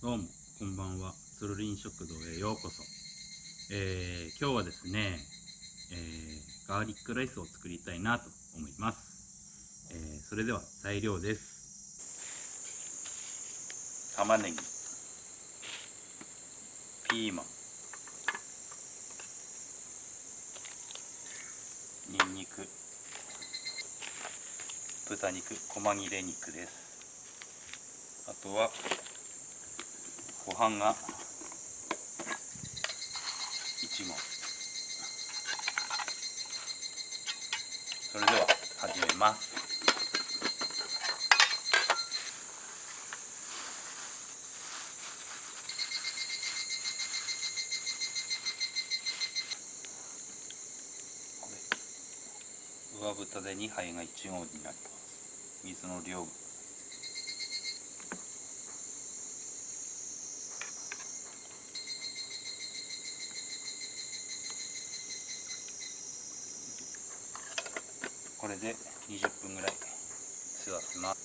どうもこんばんは。つるりん食堂へようこそ。今日はですね、ガーリックライスを作りたいなと思います。それでは材料です。玉ねぎ、ピーマン、にんにく、豚肉、細切れ肉です。あとはご飯が1合。それでは始めます。上蓋で2杯が1合になります。水の量、これで20分ぐらい吸わせます。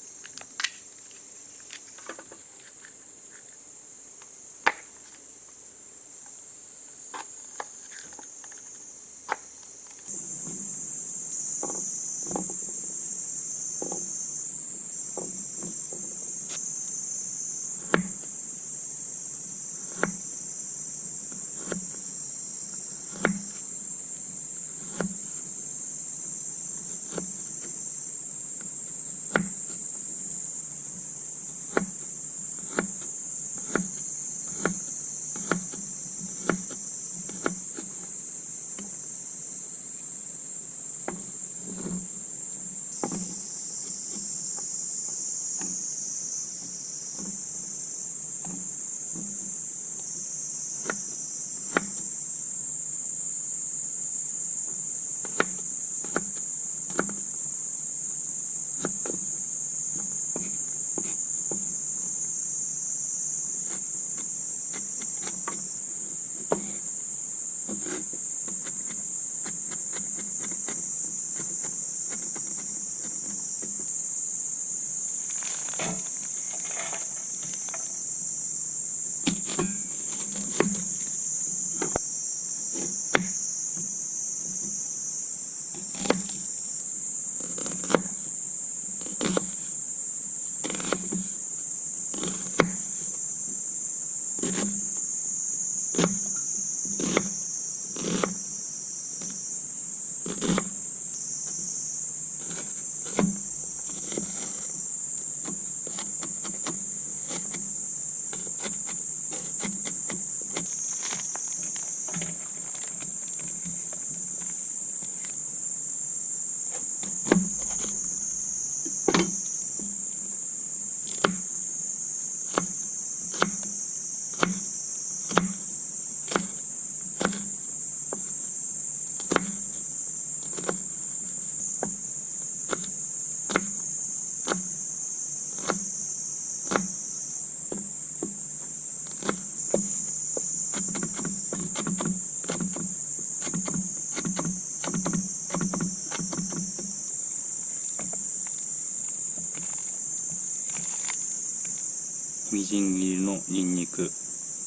みじん切りのにんにく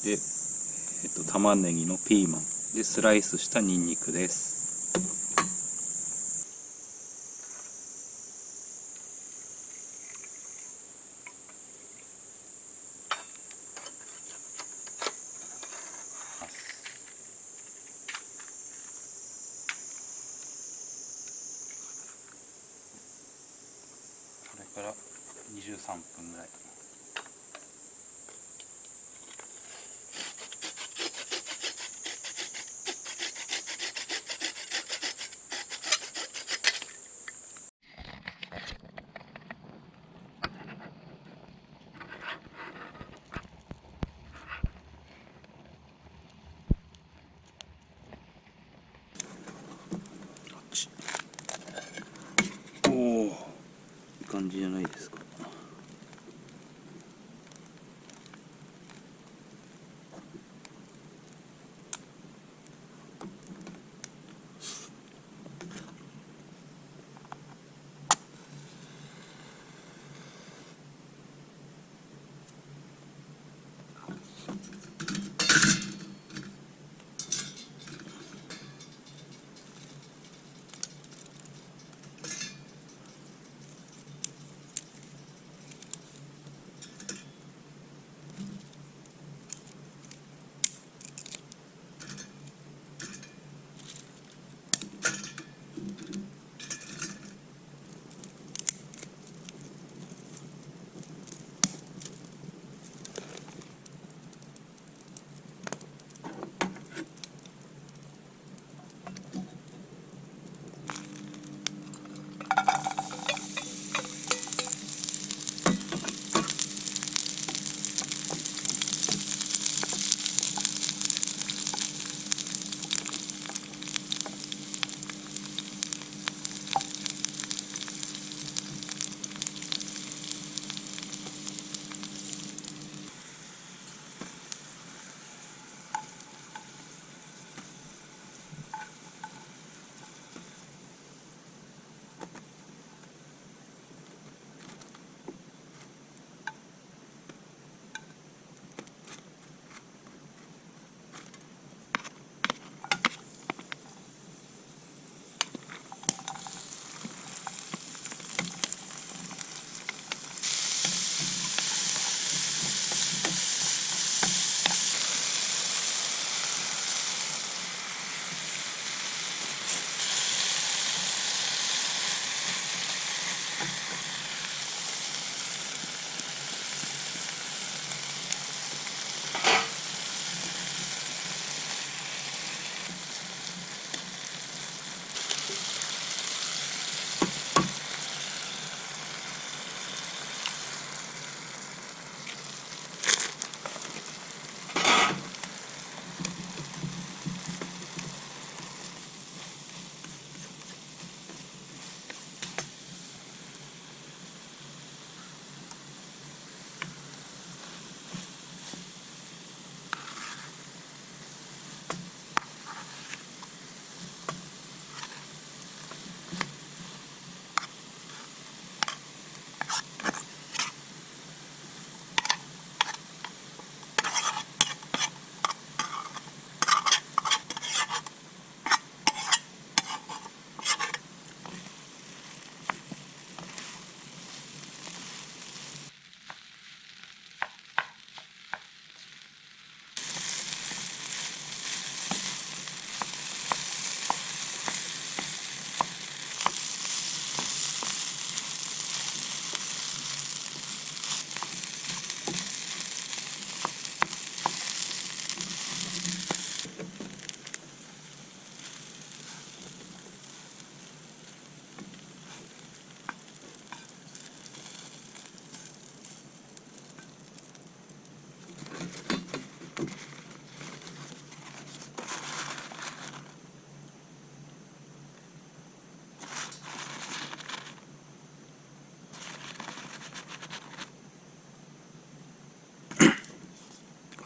で、玉ねぎのピーマンでスライスしたにんにくです。それから23分ぐらい。おお、いい感じじゃないですか。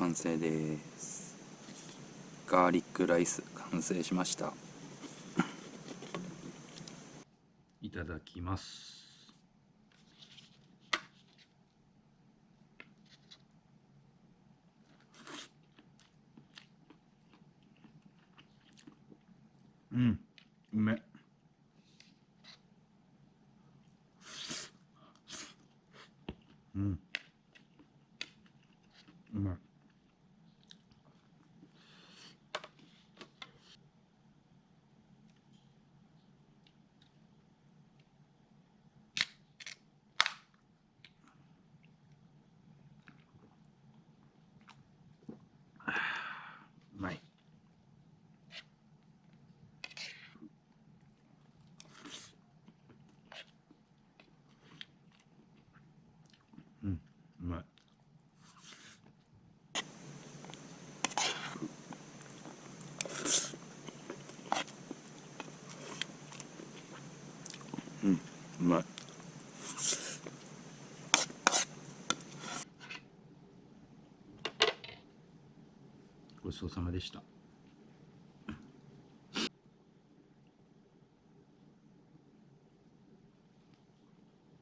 完成です。ガーリックライス完成しました。いただきます。うん、うめっ。うん、うまい。うまい。うん、うまい。うん、うまい。ごちそうさまでした。